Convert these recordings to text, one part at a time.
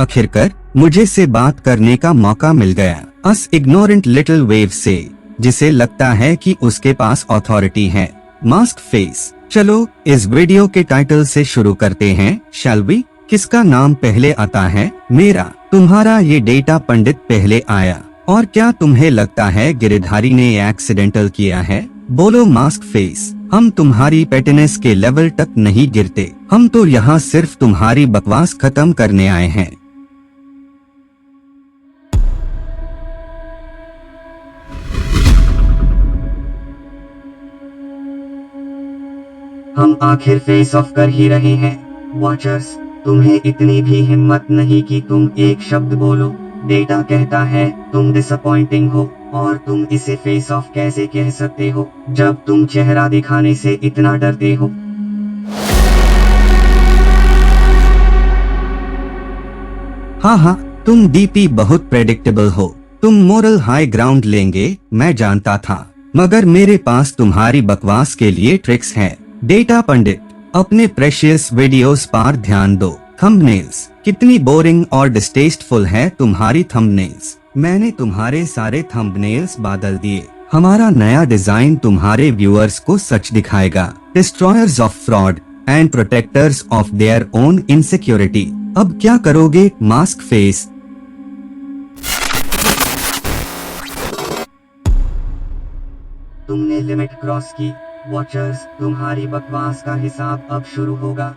आखिरकार मुझे से बात करने का मौका मिल गया। अस इग्नोरेंट लिटिल वेव से, जिसे लगता है कि उसके पास अथॉरिटी है। Mask face. चलो इस वीडियो के टाइटल से शुरू करते हैं, शैल वी? किसका नाम पहले आता है? मेरा, तुम्हारा, ये डेटा पंडित पहले आया। और क्या तुम्हें लगता है गिरधारी ने एक्सीडेंटल किया है? बोलो मास्क फेस। हम तुम्हारी पेटिनेस के लेवल तक नहीं गिरते, हम तो यहाँ सिर्फ तुम्हारी बकवास खत्म करने आए हैं। हम आखिर फेस ऑफ कर ही रहे हैं। वॉचर्स, तुम्हें इतनी भी हिम्मत नहीं कि तुम एक शब्द बोलो। डेटा कहता है तुम डिसअपॉइंटिंग हो, और तुम इसे फेस ऑफ कैसे कह सकते हो जब तुम चेहरा दिखाने से इतना डरते हो? हाँ, तुम डीपी बहुत प्रेडिक्टेबल हो। तुम मोरल हाई ग्राउंड लेंगे, मैं जानता था, मगर मेरे पास तुम्हारी बकवास के लिए ट्रिक्स हैं। डेटा पंडित, अपने प्रेशियस वीडियोस पर ध्यान दो। थंबनेल्स, कितनी बोरिंग और डिस्टेस्टफुल है तुम्हारी थंबनेल्स। मैंने तुम्हारे सारे थंबनेल्स बदल दिए। हमारा नया डिजाइन तुम्हारे व्यूअर्स को सच दिखाएगा। Destroyers of fraud and protectors of their own insecurity. अब क्या करोगे मास्क फेस? तुमने लिमिट क्रॉस की। वॉचर्स, तुम्हारी बकवास का हिसाब अब शुरू होगा।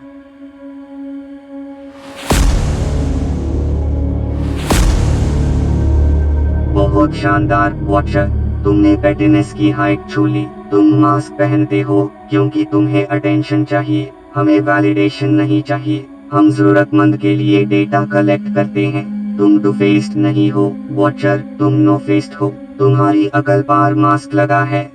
बहुत शानदार वॉचर, तुमने पेटिनेस की हाइट छू ली। तुम मास्क पहनते हो क्योंकि तुम्हें अटेंशन चाहिए, हमें वैलिडेशन नहीं चाहिए। हम जरूरतमंद के लिए डेटा कलेक्ट करते हैं। तुम टू फेस्ड नहीं हो वॉचर, तुम नो फेस्ड हो। तुम्हारी अकल पार मास्क लगा है।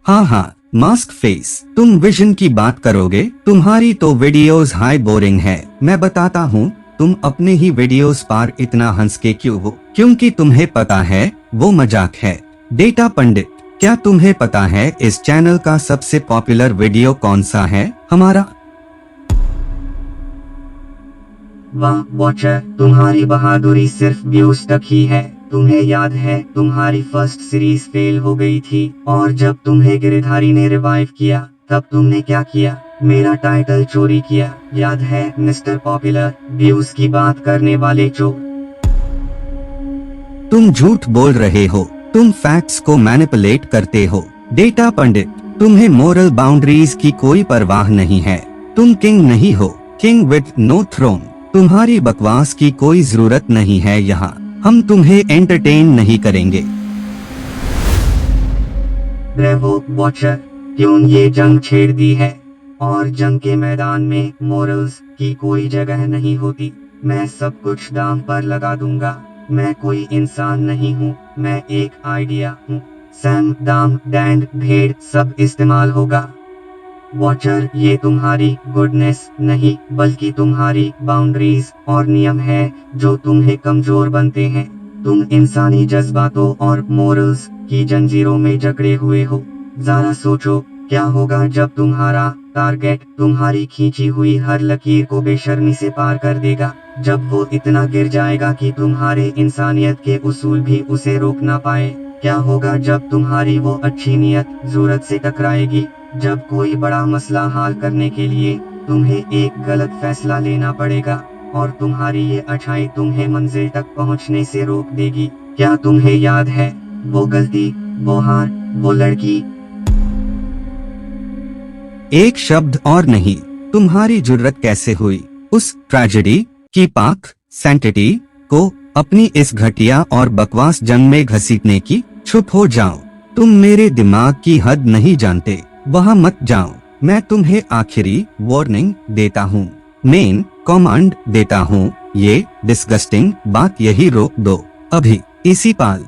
हाँ, मास्क फेस, तुम विजन की बात करोगे? तुम्हारी तो वीडियोस हाई बोरिंग है। मैं बताता हूँ तुम अपने ही वीडियोस पर इतना हंस के क्यों हो, क्योंकि तुम्हें पता है वो मजाक है। डेटा पंडित, क्या तुम्हें पता है इस चैनल का सबसे पॉपुलर वीडियो कौन सा है? हमारा। वाह वॉचर, तुम्हारी बहादुरी सिर्फ व्यूज तक ही है। तुम्हें याद है तुम्हारी फर्स्ट सीरीज फेल हो गई थी, और जब तुम्हें गिरधारी ने रिवाइव किया तब तुमने क्या किया? मेरा टाइटल चोरी किया, याद है मिस्टर पॉपुलर? व्यूज की बात करने वाले चोर। तुम झूठ बोल रहे हो, तुम फैक्ट्स को मैनिपुलेट करते हो। डेटा पंडित, तुम्हें मोरल बाउंड्रीज की कोई परवाह नहीं है। तुम किंग नहीं हो, किंग विद नो थ्रोन। तुम्हारी बकवास की कोई जरूरत नहीं है यहाँ। हम तुम्हें एंटरटेन नहीं करेंगे। ब्रेवो वॉचर, क्यों ये जंग छेड़ दी है? और जंग के मैदान में मोरल्स की कोई जगह नहीं होती। मैं सब कुछ दाम पर लगा दूंगा। मैं कोई इंसान नहीं हूँ, मैं एक आइडिया हूँ। सैम, दाम, डैंड, भेड़ सब इस्तेमाल होगा। वॉचर, ये तुम्हारी गुडनेस नहीं बल्कि तुम्हारी बाउंड्रीज और नियम है जो तुम्हें कमजोर बनते हैं। तुम इंसानी जज्बातों और मोरल्स की जंजीरों में जकड़े हुए हो। जरा सोचो क्या होगा जब तुम्हारा टारगेट तुम्हारी खींची हुई हर लकीर को बेशर्मी से पार कर देगा, जब वो इतना गिर जाएगा कि तुम्हारे इंसानियत के उसूल भी उसे रोक ना पाए। क्या होगा जब तुम्हारी वो अच्छी नियत जरूरत से टकराएगी, जब कोई बड़ा मसला हल करने के लिए तुम्हें एक गलत फैसला लेना पड़ेगा और तुम्हारी ये अच्छाई तुम्हें मंजिल तक पहुंचने से रोक देगी। क्या तुम्हें याद है वो गलती, वो हार, वो लड़की? एक शब्द और नहीं। तुम्हारी जुर्रत कैसे हुई उस ट्रेजेडी की पाक सैंक्टिटी को अपनी इस घटिया और बकवास जंग में घसीटने की? चुप हो जाओ, तुम मेरे दिमाग की हद नहीं जानते, वहाँ मत जाओ। मैं तुम्हें आखिरी वार्निंग देता हूँ, मेन कमांड देता हूँ, ये डिस्गस्टिंग बात यही रोक दो अभी, इसी पाल।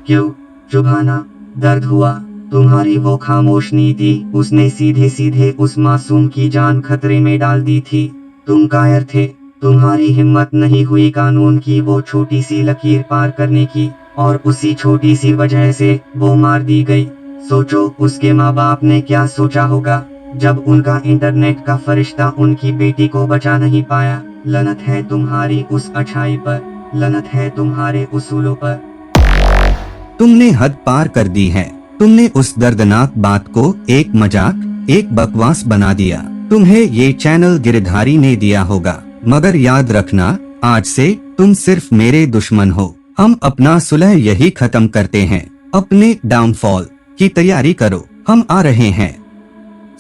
क्यों चुभाना? दर्द हुआ? तुम्हारी वो खामोश नीति, उसने सीधे सीधे उस मासूम की जान खतरे में डाल दी थी। तुम कायर थे, तुम्हारी हिम्मत नहीं हुई कानून की वो छोटी सी लकीर पार करने की, और उसी छोटी सी वजह से वो मार दी गई। सोचो उसके माँ बाप ने क्या सोचा होगा। जब उनका इंटरनेट का फरिश्ता उनकी बेटी को बचा नहीं पाया। लनत है तुम्हारी उस अच्छाई पर, लनत है तुम्हारे उसूलों पर। तुमने हद पार कर दी है। तुमने उस दर्दनाक बात को एक मजाक, एक बकवास बना दिया। तुम्हें ये चैनल गिरधारी ने दिया होगा, मगर याद रखना, आज से तुम सिर्फ मेरे दुश्मन हो। हम अपना सुलह यही खत्म करते हैं। अपने डाउनफॉल की तैयारी करो, हम आ रहे हैं।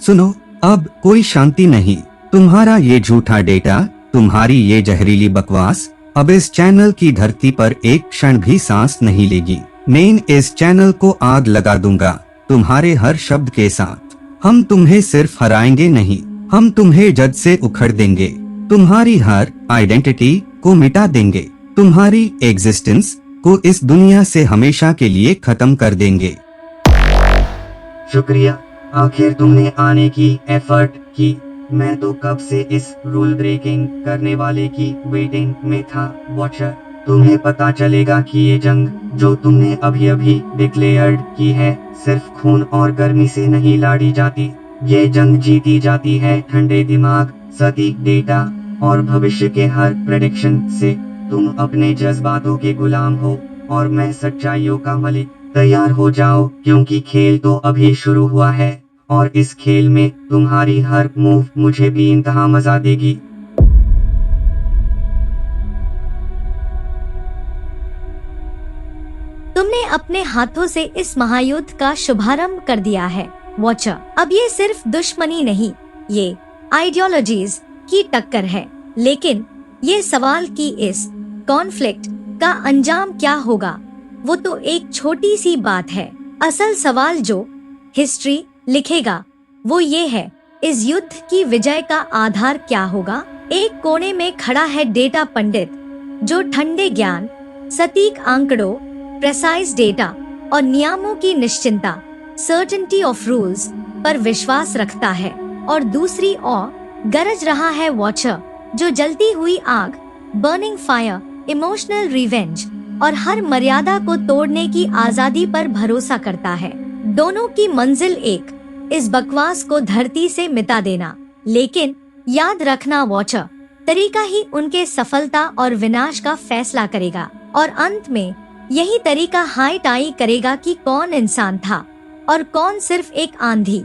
सुनो, अब कोई शांति नहीं। तुम्हारा ये झूठा डेटा, तुम्हारी ये जहरीली बकवास अब इस चैनल की धरती पर एक क्षण भी सांस नहीं लेगी। मैं इस चैनल को आग लगा दूंगा तुम्हारे हर शब्द के साथ। हम तुम्हें सिर्फ हराएंगे नहीं, हम तुम्हें जड़ से उखड़ देंगे। तुम्हारी हर आइडेंटिटी को मिटा देंगे। तुम्हारी एग्जिस्टेंस को इस दुनिया से हमेशा के लिए खत्म कर देंगे। शुक्रिया, आखिर तुमने आने की एफर्ट की। मैं तो कब से इस रूल ब्रेकिंग करने वाले की वेटिंग में था। वॉचर, तुम्हें पता चलेगा कि ये जंग जो तुमने अभी अभी डिक्लेयर्ड की है, सिर्फ खून और गर्मी से नहीं लड़ी जाती। ये जंग जीती जाती है ठंडे दिमाग, सटीक डेटा और भविष्य के हर प्रेडिक्शन से। तुम अपने जज्बातों के गुलाम हो और मैं सच्चाइयों का मलिक। तैयार हो जाओ, क्योंकि खेल तो अभी शुरू हुआ है और इस खेल में तुम्हारी हर मूव मुझे भी इंतहा मजा देगी। तुमने अपने हाथों से इस महायुद्ध का शुभारंभ कर दिया है वॉचर। अब ये सिर्फ दुश्मनी नहीं, ये आइडियोलॉजीज की टक्कर है। लेकिन ये सवाल कि इस कॉन्फ्लिक्ट का अंजाम क्या होगा, वो तो एक छोटी सी बात है। असल सवाल जो हिस्ट्री लिखेगा वो ये है, इस युद्ध की विजय का आधार क्या होगा। एक कोने में खड़ा है डेटा पंडित, जो ठंडे ज्ञान, सटीक आंकड़ों, प्रेसाइज डेटा और नियमों की निश्चिंता, सर्टेनिटी ऑफ रूल्स पर विश्वास रखता है। और दूसरी ओर गरज रहा है वॉचर, जो जलती हुई आग, बर्निंग फायर, इमोशनल रिवेंज और हर मर्यादा को तोड़ने की आजादी पर भरोसा करता है। दोनों की मंजिल एक, इस बकवास को धरती से मिटा देना। लेकिन याद रखना वॉचर, तरीका ही उनके सफलता और विनाश का फैसला करेगा। और अंत में यही तरीका हाई टाई करेगा कि कौन इंसान था और कौन सिर्फ एक आंधी।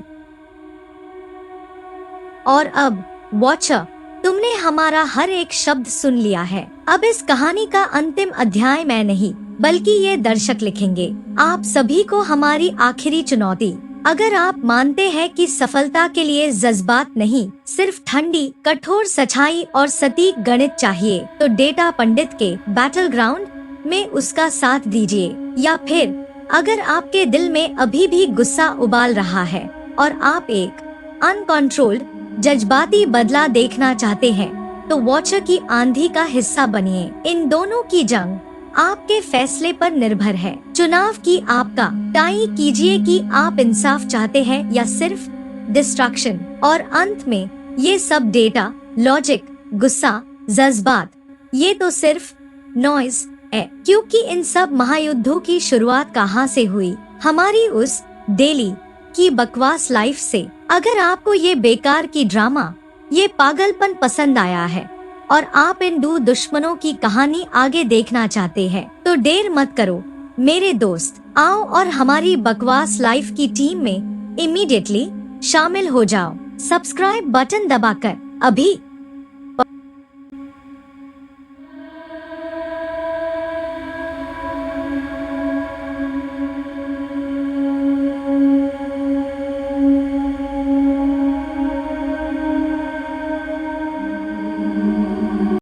और अब वॉचर, तुमने हमारा हर एक शब्द सुन लिया है। अब इस कहानी का अंतिम अध्याय मैं नहीं, बल्कि ये दर्शक लिखेंगे। आप सभी को हमारी आखिरी चुनौती, अगर आप मानते हैं कि सफलता के लिए जज्बात नहीं, सिर्फ ठंडी कठोर सच्चाई और सटीक गणित चाहिए, तो डेटा पंडित के बैटल ग्राउंड में उसका साथ दीजिए। या फिर अगर आपके दिल में अभी भी गुस्सा उबाल रहा है और आप एक अनकंट्रोल्ड जज्बाती बदला देखना चाहते हैं, तो वॉचर की आंधी का हिस्सा बनिए। इन दोनों की जंग आपके फैसले पर निर्भर है। चुनाव की आपका, तय कीजिए कि आप इंसाफ चाहते हैं या सिर्फ डिस्ट्रैक्शन। और अंत में ये सब डेटा, लॉजिक, गुस्सा, जज्बात, ये तो सिर्फ नॉइज है, क्योंकि इन सब महायुद्धों की शुरुआत कहाँ से हुई? हमारी उस डेली की बकवास लाइफ से। अगर आपको ये बेकार की ड्रामा, ये पागलपन पसंद आया है और आप इन दो दुश्मनों की कहानी आगे देखना चाहते हैं, तो देर मत करो मेरे दोस्त। आओ और हमारी बकवास लाइफ की टीम में इमीडिएटली शामिल हो जाओ। सब्सक्राइब बटन दबाकर अभी।